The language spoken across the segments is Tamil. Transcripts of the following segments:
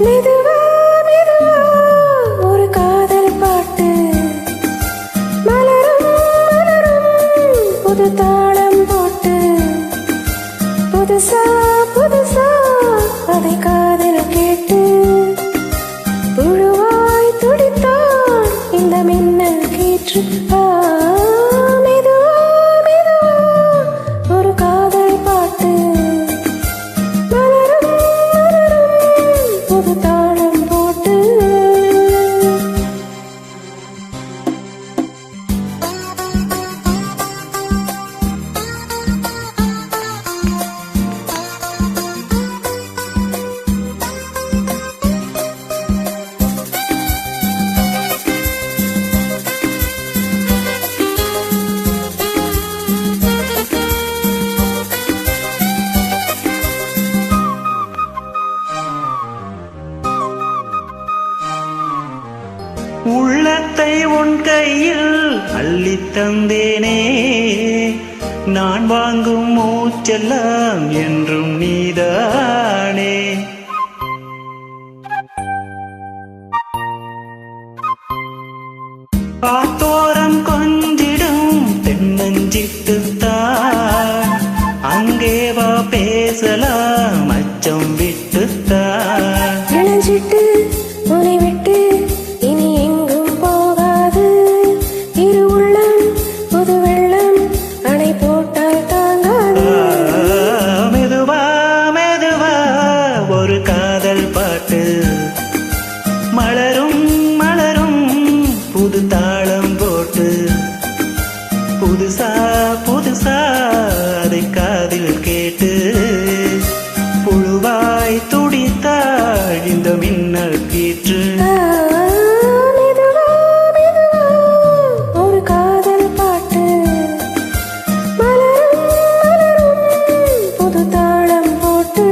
மெதுவா மெதுவா ஒரு காதல் பாட்டு மலரும் மலரும் புது தாளம் போட்டு புதுசா புதுசா அதை காதில் கேட்டு புழுவாய் துடித்தான் இந்த மின்னல் கீற்று. மெதுவா மெதுவா ஒரு காதல் பாட்டு மலரும் மலரும் புது தாளம் போட்டு. உள்ளத்தை உன் கையில் அள்ளித் தந்தேனே, நான் வாங்கும் மூச்செல்லாம் என்றும் நீதானே. காத்தோரம் கொஞ்சிடும் தென்னஞ்சிட்டுத்தான், அங்கே வா பேசலாம் அச்சம் விட்டுத்தான். இளஞ்சிட்டு உன்னை விட்டு இனி எங்கும் போகாது, இரு உள்ளம் புது வெள்ளம் அணை போட்டால் தாங்காது. மெதுவா மெதுவா ஒரு காதல் பாட்டு மலரும் மலரும் புது தாளம் போட்டு புதுசா புதுசா அதை காதில் கேட்டு புழுவாய் துடித்தாள் இந்த மின்னல் கீற்று. மெதுவா மெதுவா ஒரு காதல் பாட்டு மலரும் மலரும் புது தாளம் போட்டு.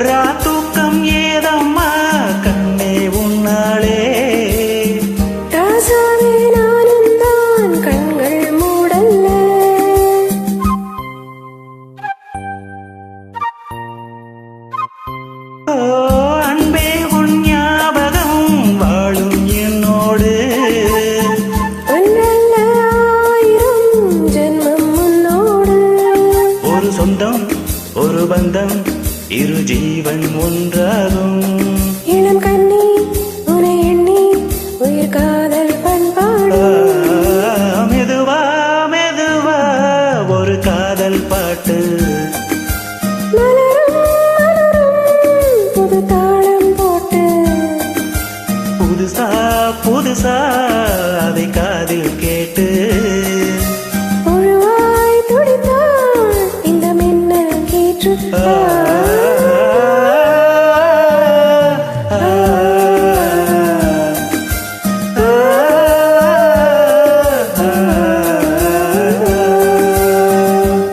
ராத்தூக்கம் ஏதம்மா கண்ணே உன்னாளே, ராசாவே நானும் தான் கண்கள் மூடல்ல. ஓ அன்பே உன் ஞாபகம் வாழும் என்னோடு, ஒன்றல்ல ஆயிரம் ஜென்மம் முன்னோடு. ஒரு சொந்தம் ஒரு பந்தம் இரு ஜீவன் ஒன்றாகும். இளம் கண்ணி உனை எண்ணி உயிர்